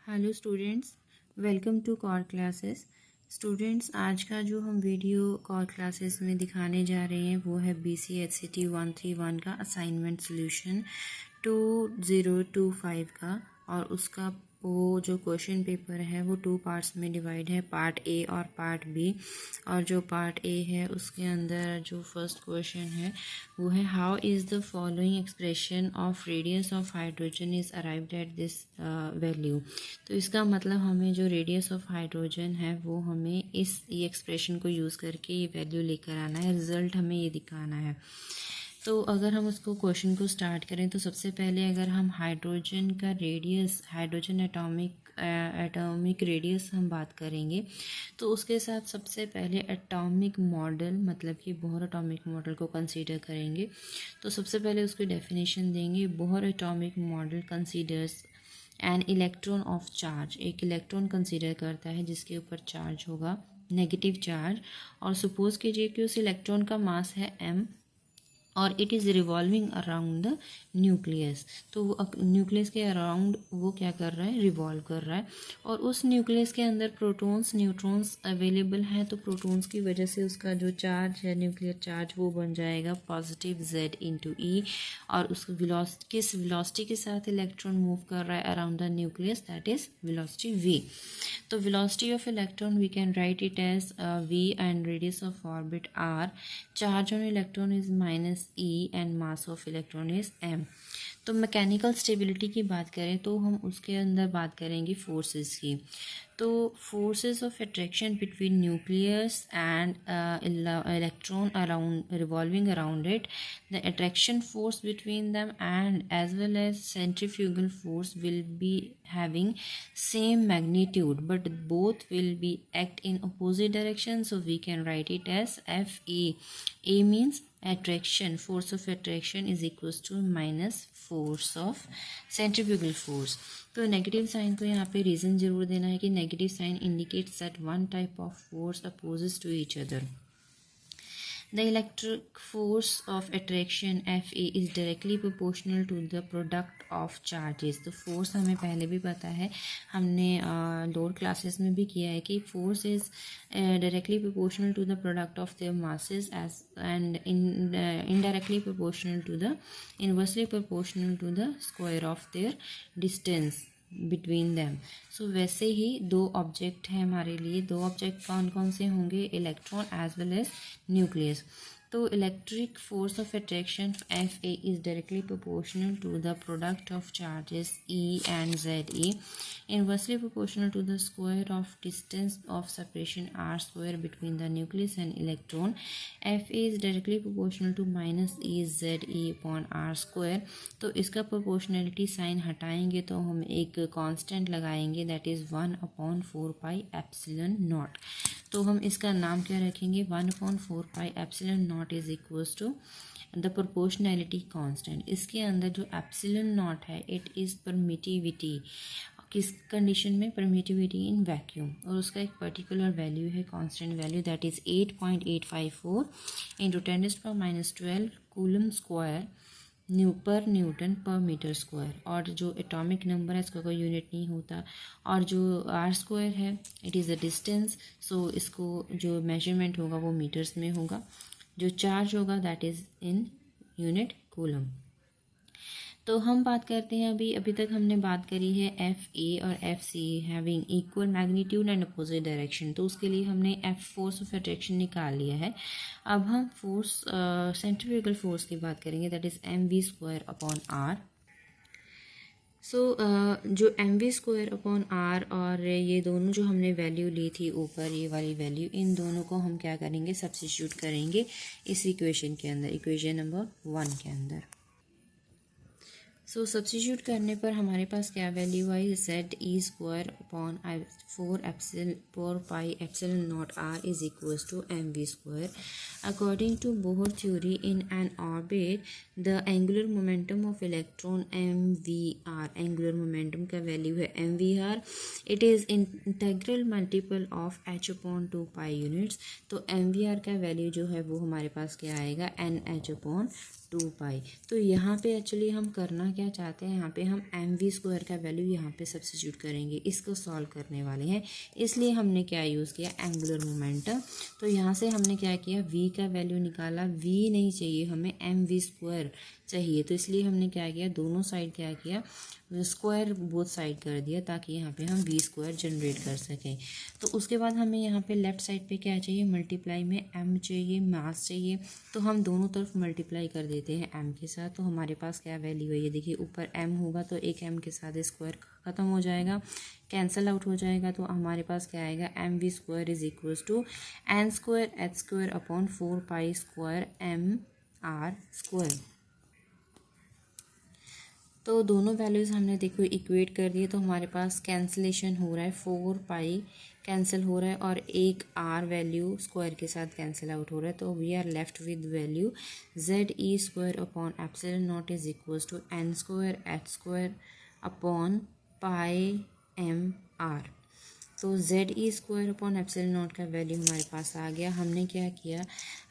Hello students, welcome to core classes. Students, आज का जो हम वीडियो कॉर क्लासेस में दिखाने जा रहे हैं वो है BCSCT 131 का असाइनमेंट सॉल्यूशन 2025 का। और उसका वो जो क्वेश्चन पेपर है वो 2 पार्ट्स में डिवाइड है, पार्ट ए और पार्ट बी। और जो पार्ट ए है उसके अंदर जो फर्स्ट क्वेश्चन है वो है how is the following expression of radius of hydrogen is arrived at this value. तो इसका मतलब हमें जो रेडियस ऑफ हाइड्रोजन है वो हमें ये एक्सप्रेशन को यूज़ करके ये वैल्यू लेकर आना है, रिजल्ट हमें ये दिखाना है। तो अगर हम उसको क्वेश्चन को स्टार्ट करें तो सबसे पहले अगर हम हाइड्रोजन का रेडियस, हाइड्रोजन एटॉमिक रेडियस हम बात करेंगे तो उसके साथ सबसे पहले एटॉमिक मॉडल मतलब कि बोहर एटॉमिक मॉडल को कंसीडर करेंगे। तो सबसे पहले उसकी डेफिनेशन देंगे। Bohr atomic model considers an electron of charge, एक इलेक्ट्रॉन कंसीडर करता है जिसके ऊपर चार्ज होगा, नेगेटिव चार्ज। और सपोज कीजिए कि उस इलेक्ट्रॉन का मास है m और it is revolving around the nucleus. तो वो न्यूक्लियस के अराउंड वो क्या कर रहा है, रिवॉल्व कर रहा है। और उस न्यूक्लियस के अंदर प्रोटॉन्स न्यूट्रॉन्स अवेलेबल हैं, तो प्रोटॉन्स की वजह से उसका जो चार्ज है, न्यूक्लियर चार्ज, वो बन जाएगा पॉजिटिव Z/E। और उस किस वेलोसिटी के साथ इलेक्ट्रॉन मूव कर रहा है around the nucleus, that is velocity v। तो velocity of electron we can write it as v and radius of orbit r। Charge on electron is -e and mass of electron is m। तो mechanical stability की बात करें तो हम उसके अंदर बात करेंगे फोर्सेस की। तो forces of attraction between nucleus and electron around revolving around it, the attraction force between them and as well as centrifugal force will be having same magnitude but both will be act in opposite direction, so we can write it as FA. A means attraction, force of attraction is equals to minus force of centrifugal force। तो negative sign को यहाँ पे reason जरूर देना है कि negative sign indicates that one type of force opposes to each other. The electric force of attraction FA is directly proportional to the product of charges। तो force हमें पहले भी पता है, हमने लोअर क्लासेस में भी किया है कि force is directly proportional to the product of their masses as and indirectly proportional to the inversely proportional to the square of their distance between them. So वैसे ही दो ऑब्जेक्ट हैं हमारे लिए, दो ऑब्जेक्ट कौन कौन से होंगे, electron as well as nucleus. तो electric force of attraction FA is directly proportional to the product of charges E and ZE, inversely proportional to the square of distance of separation r square between the nucleus and electron। FA is directly proportional to minus EZE upon r square। तो इसका proportionality sign हटाएंगे तो हम एक constant लगाएंगे, that is 1/4 pi epsilon naught. तो हम इसका नाम क्या रखेंगे, 1/4 pi epsilon naught is equals to the proportionality constant. इसके अंदर जो एप्सिलॉन नॉट है इट इज़ परमिटिविटी, किस कंडीशन में, परमिटिविटी इन वैक्यूम। और उसका एक पर्टिकुलर वैल्यू है, constant value, that is 8.854 into 10⁻12 coulomb square per newton per metre square. और जो एटॉमिक नंबर है इसका कोई यूनिट नहीं होता। और जो आर स्क्वायर है इट इज़ अ डिस्टेंस, सो इसको जो मेजरमेंट होगा वो मीटर्स में होगा। जो चार्ज होगा that is in unit coulomb. तो हम बात करते हैं, अभी तक हमने बात करी है FA और FC having equal magnitude and opposite direction. तो उसके लिए हमने F फोर्स ऑफ अट्रैक्शन निकाल लिया है। अब हम फोर्स सेंट्रीफ्यूगल फोर्स की बात करेंगे, दैट इज़ mv²/r। सो जो mv²/r और ये दोनों जो हमने वैल्यू ली थी ऊपर, ये वाली वैल्यू, इन दोनों को हम क्या करेंगे, सब्स्टिट्यूट करेंगे इस इक्वेशन के अंदर, इक्वेशन नंबर 1 के अंदर। सो सब्स्टिट्यूट करने पर हमारे पास क्या वैल्यू आई, ZE²/4 pi epsilon naught r is equals to mv²। According to Bohr theory in n orbit the angular momentum of electron mvr, angular momentum का वैल्यू है mvr। It is integral multiple of h/2 pi units. तो mvr का value जो है वो हमारे पास क्या आएगा, NH/2 2 पाई। तो यहाँ पे एक्चुअली हम करना क्या चाहते हैं, यहाँ पे हम mv² का वैल्यू यहाँ पे सब्स्टिट्यूट करेंगे, इसको सॉल्व करने वाले हैं। इसलिए हमने क्या यूज़ किया, एंगुलर मोमेंटम। तो यहाँ से हमने क्या किया, v का वैल्यू निकाला, v नहीं चाहिए हमें, mv² चाहिए। तो इसलिए हमने क्या किया, दोनों साइड क्या किया, स्क्वायर बोथ साइड कर दिया, ताकि यहाँ पे हम v² जनरेट कर सकें। तो उसके बाद हमें यहाँ पे लेफ़्ट साइड पे क्या चाहिए, मल्टीप्लाई में m चाहिए, मास चाहिए। तो हम दोनों तरफ मल्टीप्लाई कर देते हैं m के साथ। तो हमारे पास क्या वैल्यू है, ये देखिए ऊपर m होगा तो एक m के साथ स्क्वायर ख़त्म हो जाएगा, कैंसिल आउट हो जाएगा। तो हमारे पास क्या आएगा, mv² is equals to n² upon 4 पाई² mr²। तो दोनों वैल्यूज़ हमने देखो इक्वेट कर दिए। तो हमारे पास कैंसिलेशन हो रहा है, 4 पाई कैंसिल हो रहा है और एक r वैल्यू स्क्वायर के साथ कैंसिल आउट हो रहा है। तो we are left with value ze² upon epsilon naught is equals to n² h² upon pi mr। तो ze² अपॉन एप्सिलॉन नॉट का वैल्यू हमारे पास आ गया। हमने क्या किया,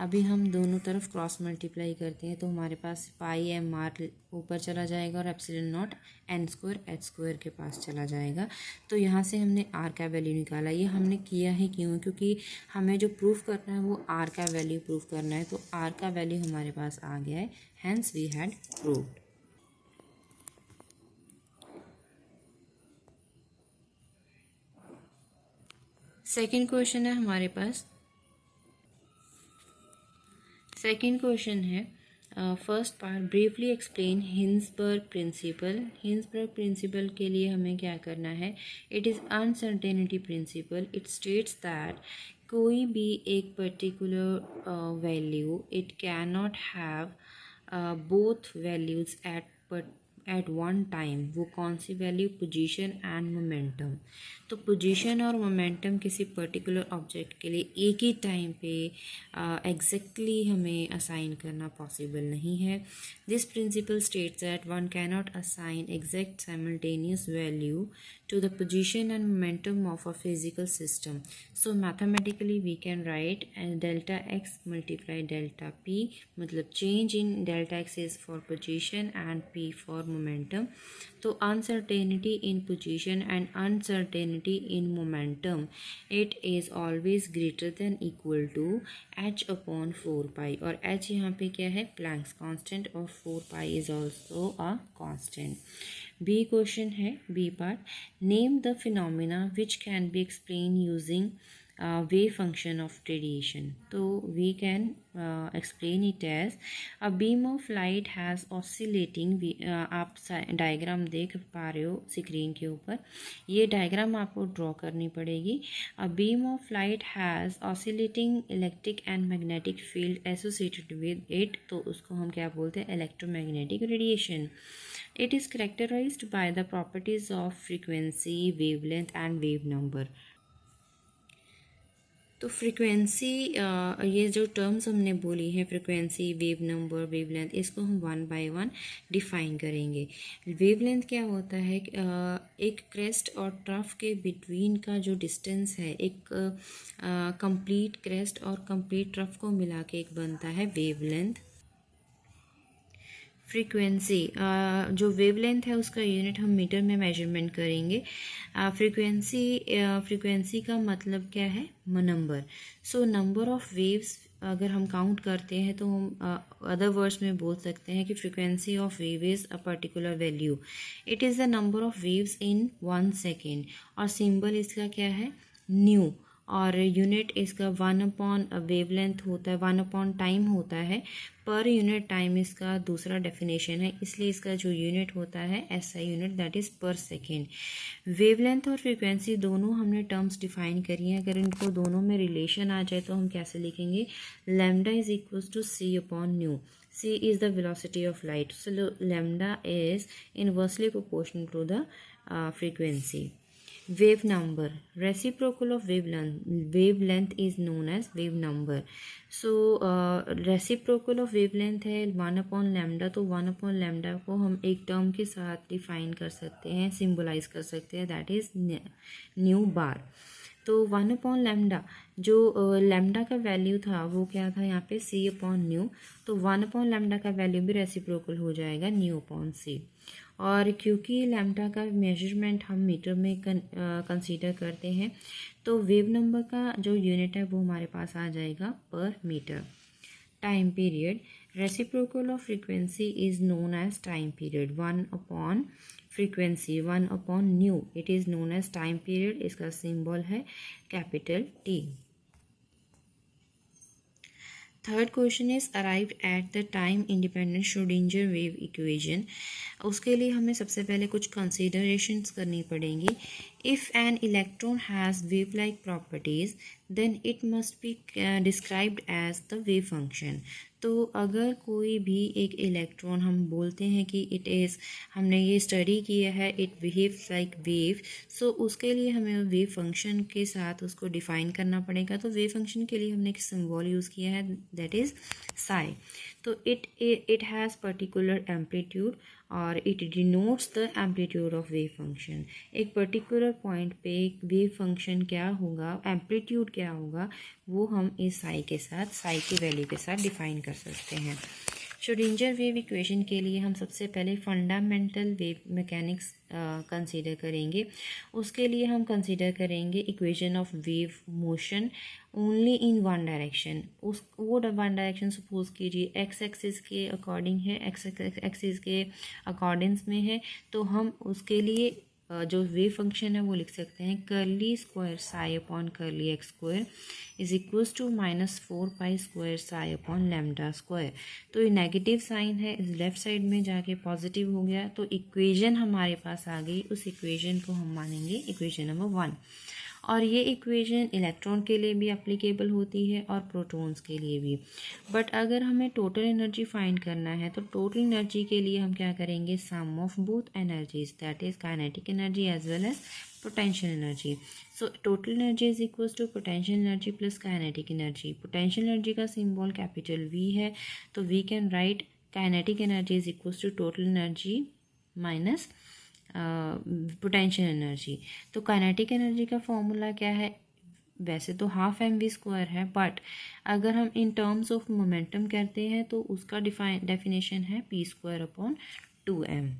अभी हम दोनों तरफ क्रॉस मल्टीप्लाई करते हैं। तो हमारे पास पाई mr ऊपर चला जाएगा और एप्सिलॉन नॉट n² h² के पास चला जाएगा। तो यहाँ से हमने r का वैल्यू निकाला। ये हमने किया है क्यों, क्योंकि हमें जो प्रूफ करना है वो r का वैल्यू प्रूफ करना है। तो r का वैल्यू हमारे पास आ गया है, hence we had proved. Second question है हमारे पास। सेकेंड क्वेश्चन है, first part, briefly explain Heisenberg principle. Heisenberg principle के लिए हमें क्या करना है, it is uncertainty principle. It states that कोई भी एक particular value, it cannot have both values at one time. वो कौन सी वैल्यू, पोजीशन एंड मोमेंटम। तो पोजीशन और मोमेंटम किसी पर्टिकुलर ऑब्जेक्ट के लिए एक ही टाइम पे एग्जैक्टली हमें असाइन करना पॉसिबल नहीं है। This principle states that one cannot assign exact simultaneous value to the position and momentum of a physical system. So mathematically we can write delta x multiply delta p, मतलब change in delta x is for position and p for momentum. तो uncertainty in position and uncertainty in momentum, it is always greater than equal to h upon 4 pi। और h यहाँ पे क्या है, Planck's constant, और 4 pi is also a constant। B question है, B part, name the phenomena which can be explain using wave function of radiation. तो we can explain it as a beam of light has oscillating, आप diagram देख पा रहे हो screen के ऊपर, ये डायग्राम आपको ड्रॉ करनी पड़ेगी। a beam of light has oscillating electric and magnetic field associated with it, तो उसको हम क्या बोलते हैं, electromagnetic radiation. It is characterized by the properties of frequency, wavelength and wave number. तो फ्रीक्वेंसी, ये जो टर्म्स हमने बोली है, फ्रीक्वेंसी, वेव नंबर, वेवलेंथ, इसको हम 1 बाय 1 डिफाइन करेंगे। वेवलेंथ क्या होता है, एक क्रेस्ट और ट्रफ के बिटवीन का जो डिस्टेंस है, एक कंप्लीट क्रेस्ट और कंप्लीट ट्रफ को मिला के एक बनता है वेवलेंथ। फ्रीक्वेंसी, जो वेवलेंथ है उसका यूनिट हम मीटर में मेजरमेंट करेंगे। फ्रीक्वेंसी का मतलब क्या है, number. So number of waves अगर हम काउंट करते हैं तो हम अदर वर्ड्स में बोल सकते हैं कि frequency of wave is a particular value. It is the number of waves in 1 second, और सिंबल इसका क्या है, न्यू, और यूनिट इसका 1 अपॉन वेवलेंथ होता है, 1 अपॉन टाइम होता है, पर यूनिट टाइम इसका दूसरा डेफिनेशन है, इसलिए इसका जो यूनिट होता है SI यूनिट, दैट इज़ पर सेकेंड। वेवलेंथ और फ्रीक्वेंसी दोनों हमने टर्म्स डिफाइन करी हैं। अगर इनको दोनों में रिलेशन आ जाए तो हम कैसे लिखेंगे, lambda is equals to C upon nu. C is the velocity of light, so lambda is inversely proportional to the frequency. Wave number, reciprocal of wavelength is known as wave number. So reciprocal of wavelength है 1 upon lambda, तो 1 upon lambda को हम एक term के साथ define कर सकते हैं, सिम्बलाइज कर सकते हैं, दैट इज न्यू बार। तो 1/λ जो लैम्डा का वैल्यू था वो क्या था यहाँ पे c/न्यू, तो 1/λ का वैल्यू भी रेसिप्रोकल हो जाएगा न्यू/c। और क्योंकि लैम्डा का मेजरमेंट हम मीटर में कंसीडर करते हैं तो वेव नंबर का जो यूनिट है वो हमारे पास आ जाएगा पर metre. Time period, reciprocal of frequency is known as time period. 1/फ्रीक्वेंसी 1/न्यू, it is known as time period. इसका सिंबल है capital T। Third question is arrived at the time independent Schrodinger wave equation. उसके लिए हमें सबसे पहले कुछ कंसिडरेशंस करनी पड़ेंगी। If an electron has wave like properties then it must be described as the wave function. तो अगर कोई भी एक इलेक्ट्रॉन हम बोलते हैं कि इट इज़, हमने ये स्टडी किया है इट बिहेव्स लाइक वेव, सो उसके लिए हमें वेव फंक्शन के साथ उसको डिफाइन करना पड़ेगा। तो वेव फंक्शन के लिए हमने एक सिंबल यूज़ किया है दैट इज़ साई। तो इट हैज़ पर्टिकुलर एम्पलीट्यूड और it denotes the amplitude of wave function. एक पर्टिकुलर पॉइंट पे वेव फंक्शन क्या होगा, एम्पलीट्यूड क्या होगा, वो हम इस साई के साथ, साई की वैल्यू के साथ डिफाइन कर सकते हैं। श्रोडिंगर वेव इक्वेशन के लिए हम सबसे पहले फंडामेंटल वेव मैकेनिक्स कंसीडर करेंगे। उसके लिए हम कंसीडर करेंगे equation of wave motion only in one direction. वो वन डायरेक्शन सपोज कीजिए एक्स एक्सिस के अकॉर्डिंग है, एक्स एक्सिस के अकॉर्डिंग्स में है, तो हम उसके लिए जो वेव फंक्शन है वो लिख सकते हैं कर्ली स्क्वायर साई/कर्ली x² इज इक्वल्स टू -4π² साई/λ²। तो ये नेगेटिव साइन है, इस लेफ्ट साइड में जाके पॉजिटिव हो गया, तो इक्वेशन हमारे पास आ गई। उस इक्वेशन को हम मानेंगे इक्वेशन नंबर 1। और ये इक्वेशन इलेक्ट्रॉन के लिए भी एप्लीकेबल होती है और प्रोटॉन्स के लिए भी। बट अगर हमें टोटल एनर्जी फाइंड करना है तो टोटल एनर्जी के लिए हम क्या करेंगे, sum of both energies that is kinetic energy as well as potential energy. So total energy is equal to potential energy plus kinetic energy. Potential energy का symbol capital V है, तो we can write kinetic energy is equal to total energy minus potential energy. तो kinetic energy का formula क्या है, वैसे तो ½ mv² है, बट अगर हम इन टर्म्स ऑफ मोमेंटम करते हैं तो उसका डेफिनेशन है p²/2m।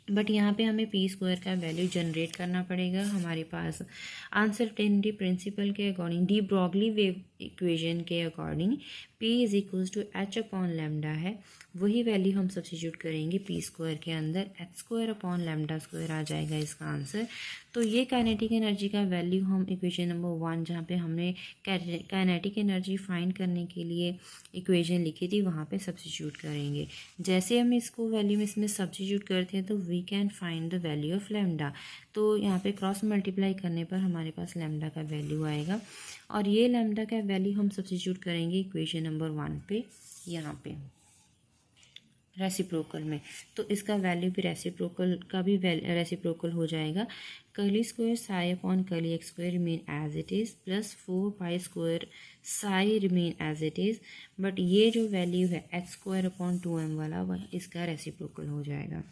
बट यहाँ पे हमें p² का वैल्यू जनरेट करना पड़ेगा। हमारे पास अनसर्टेनिटी प्रिंसिपल के according, de Broglie wave equation के according p is equals to h/λ है। वही वैल्यू हम सब्स्टिट्यूट करेंगे p² के अंदर, h²/λ² आ जाएगा इसका आंसर। तो ये काइनेटिक एनर्जी का वैल्यू हम इक्वेशन नंबर 1 जहाँ पे हमने काइनेटिक एनर्जी फाइंड करने के लिए इक्वेशन लिखी थी वहाँ पे सब्स्टिट्यूट करेंगे। जैसे हम इसको वैल्यू में इसमें सब्स्टिट्यूट करते हैं तो we can find the value of lambda. तो यहाँ पे क्रॉस मल्टीप्लाई करने पर हमारे पास लैम्डा का वैल्यू आएगा और ये लैम्डा का वैल्यू हम सब्स्टिट्यूट करेंगे इक्वेशन नंबर 1 पे, यहाँ पे रेसिप्रोकल में। तो इसका वैल्यू भी रेसिप्रोकल का भी रेसिप्रोकल हो जाएगा। कर्ली² साई/कर्ली x² remain as it is plus 4π² psi remain as it is. But ये जो वैल्यू है h²/2m वाला वह इसका रेसिप्रोकल हो जाएगा।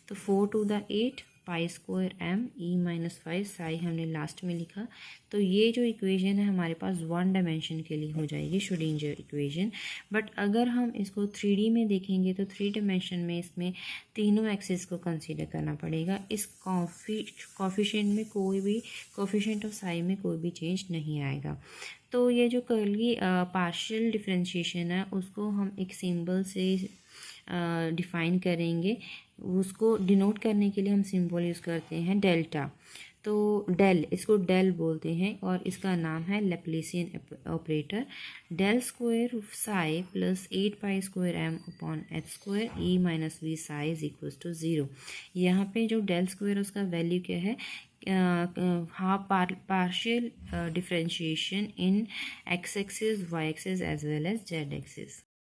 तो 4 to the 8 π²m e−5 Sai हमने लास्ट में लिखा। तो ये जो इक्वेशन है हमारे पास 1 डायमेंशन के लिए हो जाएगी श्रोडिंगर इक्वेशन। बट अगर हम इसको 3D में देखेंगे तो 3 डायमेंशन में इसमें तीनों एक्सिस को कंसीडर करना पड़ेगा। इस कोफिशिएंट में कोई भी, कोफिशिएंट ऑफ साई में कोई भी चेंज नहीं आएगा। तो ये जो कर्ली पार्शियल डिफरेंशिएशन है उसको हम एक सिंबल से डिफाइन करेंगे। उसको डिनोट करने के लिए हम सिंबल यूज़ करते हैं डेल्टा। तो डेल, इसको डेल बोलते हैं और इसका नाम है Laplacian operator. del² psi plus 8π²m/h² e−v psi is equal to 0। यहाँ पे जो del² उसका वैल्यू क्या है, half partial differentiation in x axis, y axis as well as z axis.